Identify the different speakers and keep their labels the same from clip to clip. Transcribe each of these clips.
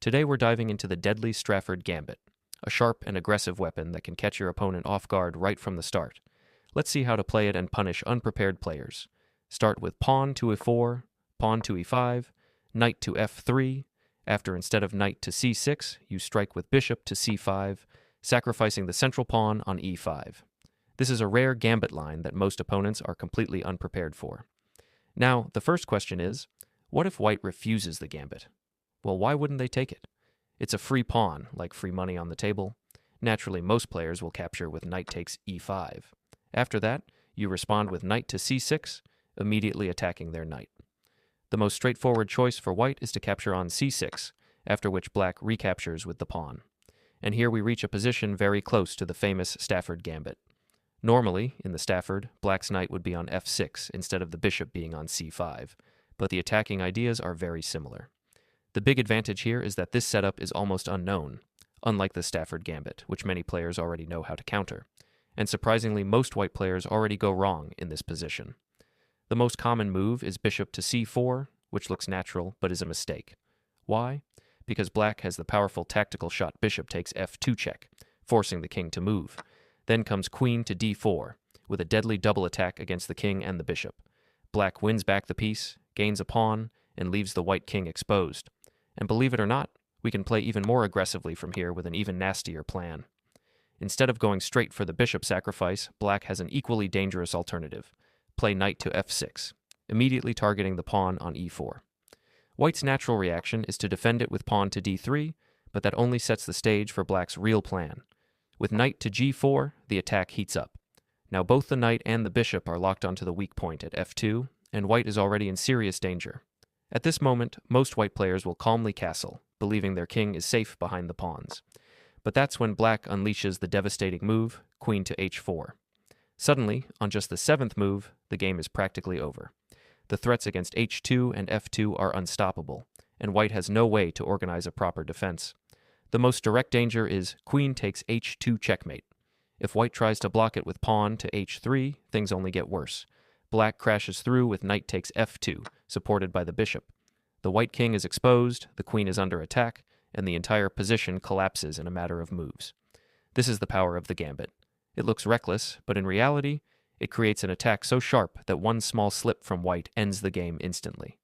Speaker 1: Today we're diving into the deadly Stafford Gambit, a sharp and aggressive weapon that can catch your opponent off guard right from the start. Let's see how to play it and punish unprepared players. Start with pawn to e4, pawn to e5, knight to f3. After, instead of knight to c6, you strike with bishop to c5, sacrificing the central pawn on e5. This is a rare gambit line that most opponents are completely unprepared for. Now, the first question is, what if white refuses the gambit? Well, why wouldn't they take it? It's a free pawn, like free money on the table. Naturally, most players will capture with knight takes e5. After that, you respond with knight to c6, immediately attacking their knight. The most straightforward choice for white is to capture on c6, after which black recaptures with the pawn. And here we reach a position very close to the famous Stafford Gambit. Normally, in the Stafford, black's knight would be on f6 instead of the bishop being on c5, but the attacking ideas are very similar. The big advantage here is that this setup is almost unknown, unlike the Stafford Gambit, which many players already know how to counter. And surprisingly, most white players already go wrong in this position. The most common move is bishop to c4, which looks natural but is a mistake. Why? Because black has the powerful tactical shot bishop takes f2 check, forcing the king to move. Then comes queen to d4, with a deadly double attack against the king and the bishop. Black wins back the piece, gains a pawn, and leaves the white king exposed. And believe it or not, we can play even more aggressively from here with an even nastier plan. Instead of going straight for the bishop sacrifice, black has an equally dangerous alternative. Play knight to f6, immediately targeting the pawn on e4. White's natural reaction is to defend it with pawn to d3, but that only sets the stage for black's real plan. With knight to g4, the attack heats up. Now both the knight and the bishop are locked onto the weak point at f2, and white is already in serious danger. At this moment, most white players will calmly castle, believing their king is safe behind the pawns. But that's when black unleashes the devastating move, queen to h4. Suddenly, on just the seventh move, the game is practically over. The threats against h2 and f2 are unstoppable, and white has no way to organize a proper defense. The most direct danger is queen takes h2 checkmate. If white tries to block it with pawn to h3, things only get worse. Black crashes through with knight takes f2, supported by the bishop. The white king is exposed, the queen is under attack, and the entire position collapses in a matter of moves. This is the power of the gambit. It looks reckless, but in reality, it creates an attack so sharp that one small slip from white ends the game instantly.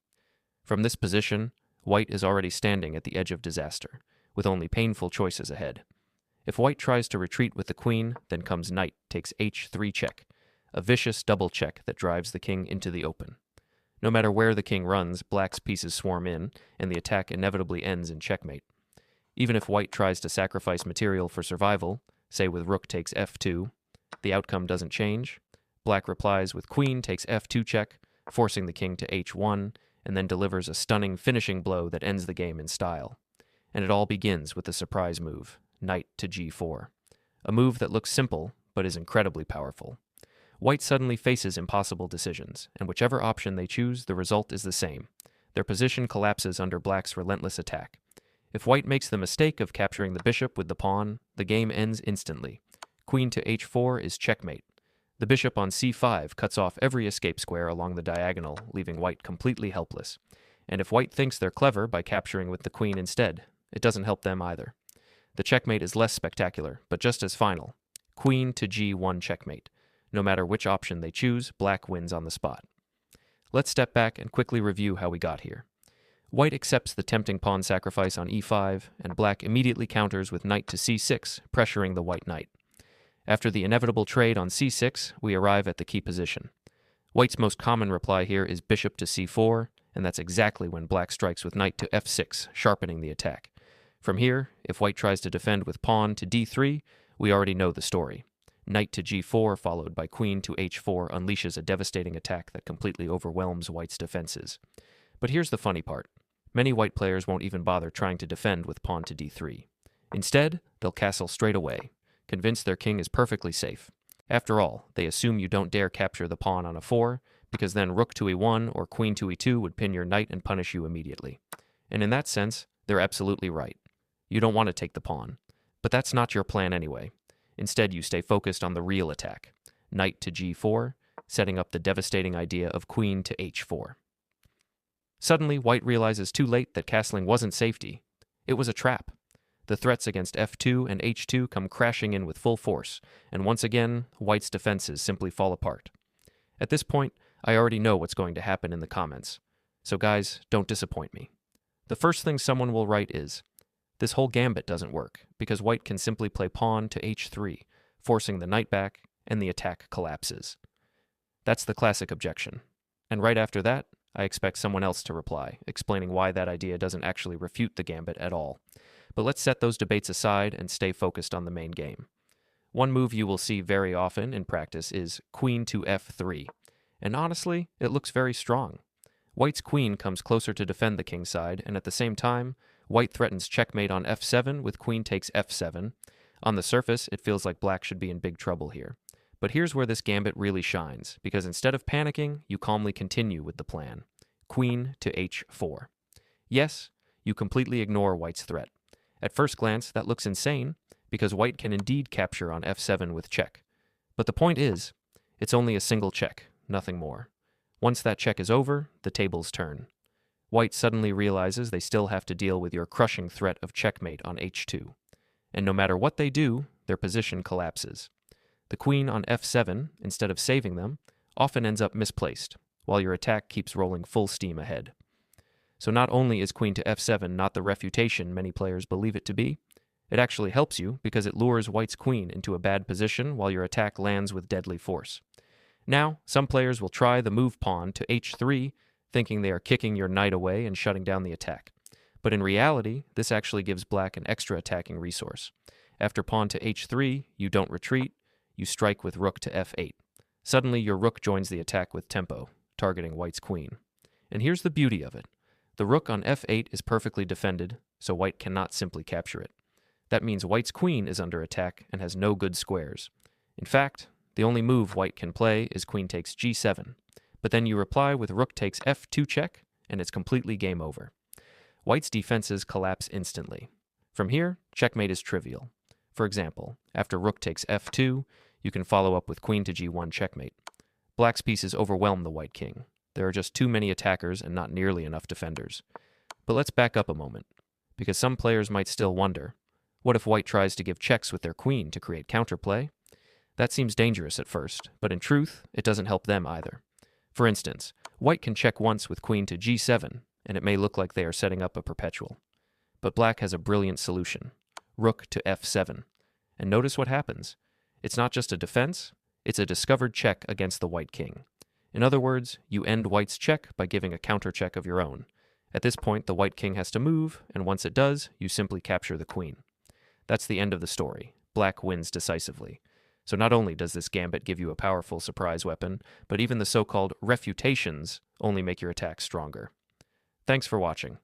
Speaker 1: From this position, white is already standing at the edge of disaster, with only painful choices ahead. If white tries to retreat with the queen, then comes knight takes h3 check, a vicious double check that drives the king into the open. No matter where the king runs, black's pieces swarm in, and the attack inevitably ends in checkmate. Even if white tries to sacrifice material for survival, say with rook takes f2, the outcome doesn't change. Black replies with queen takes f2 check, forcing the king to h1, and then delivers a stunning finishing blow that ends the game in style. And it all begins with the surprise move, knight to g4. A move that looks simple, but is incredibly powerful. White suddenly faces impossible decisions, and whichever option they choose, the result is the same. Their position collapses under black's relentless attack. If white makes the mistake of capturing the bishop with the pawn, the game ends instantly. Queen to h4 is checkmate. The bishop on c5 cuts off every escape square along the diagonal, leaving white completely helpless. And if white thinks they're clever by capturing with the queen instead, it doesn't help them either. The checkmate is less spectacular, but just as final. Queen to g1 checkmate. No matter which option they choose, black wins on the spot. Let's step back and quickly review how we got here. White accepts the tempting pawn sacrifice on e5, and black immediately counters with knight to c6, pressuring the white knight. After the inevitable trade on c6, we arrive at the key position. White's most common reply here is bishop to c4, and that's exactly when black strikes with knight to f6, sharpening the attack. From here, if white tries to defend with pawn to d3, we already know the story. Knight to g4 followed by queen to h4 unleashes a devastating attack that completely overwhelms white's defenses. But here's the funny part. Many white players won't even bother trying to defend with pawn to d3. Instead, they'll castle straight away, convinced their king is perfectly safe. After all, they assume you don't dare capture the pawn on a 4, because then rook to e1 or queen to e2 would pin your knight and punish you immediately. And in that sense, they're absolutely right. You don't want to take the pawn. But that's not your plan anyway. Instead, you stay focused on the real attack, knight to g4, setting up the devastating idea of queen to h4. Suddenly, white realizes too late that castling wasn't safety. It was a trap. The threats against f2 and h2 come crashing in with full force, and once again, white's defenses simply fall apart. At this point, I already know what's going to happen in the comments. So guys, don't disappoint me. The first thing someone will write is, this whole gambit doesn't work, because white can simply play pawn to h3, forcing the knight back, and the attack collapses. That's the classic objection. And right after that, I expect someone else to reply, explaining why that idea doesn't actually refute the gambit at all. But let's set those debates aside and stay focused on the main game. One move you will see very often in practice is queen to f3, and honestly, it looks very strong. White's queen comes closer to defend the king side, and at the same time, white threatens checkmate on f7 with queen takes f7. On the surface, it feels like black should be in big trouble here. But here's where this gambit really shines, because instead of panicking, you calmly continue with the plan. Queen to h4. Yes, you completely ignore white's threat. At first glance, that looks insane, because white can indeed capture on f7 with check. But the point is, it's only a single check, nothing more. Once that check is over, the tables turn. White suddenly realizes they still have to deal with your crushing threat of checkmate on h2. And no matter what they do, their position collapses. The queen on f7, instead of saving them, often ends up misplaced, while your attack keeps rolling full steam ahead. So not only is queen to f7 not the refutation many players believe it to be, it actually helps you because it lures white's queen into a bad position while your attack lands with deadly force. Now, some players will try the move pawn to h3, thinking they are kicking your knight away and shutting down the attack. But in reality, this actually gives black an extra attacking resource. After pawn to h3, you don't retreat, you strike with rook to f8. Suddenly, your rook joins the attack with tempo, targeting white's queen. And here's the beauty of it. The rook on f8 is perfectly defended, so white cannot simply capture it. That means white's queen is under attack and has no good squares. In fact, the only move white can play is queen takes g7, but then you reply with rook takes f2 check, and it's completely game over. White's defenses collapse instantly. From here, checkmate is trivial. For example, after rook takes f2, you can follow up with queen to g1 checkmate. Black's pieces overwhelm the white king. There are just too many attackers and not nearly enough defenders. But let's back up a moment, because some players might still wonder, what if white tries to give checks with their queen to create counterplay? That seems dangerous at first, but in truth, it doesn't help them either. For instance, white can check once with queen to g7, and it may look like they are setting up a perpetual. But black has a brilliant solution. Rook to f7. And notice what happens. It's not just a defense, it's a discovered check against the white king. In other words, you end white's check by giving a counter check of your own. At this point, the white king has to move, and once it does, you simply capture the queen. That's the end of the story. Black wins decisively. So not only does this gambit give you a powerful surprise weapon, but even the so-called refutations only make your attack stronger. Thanks for watching.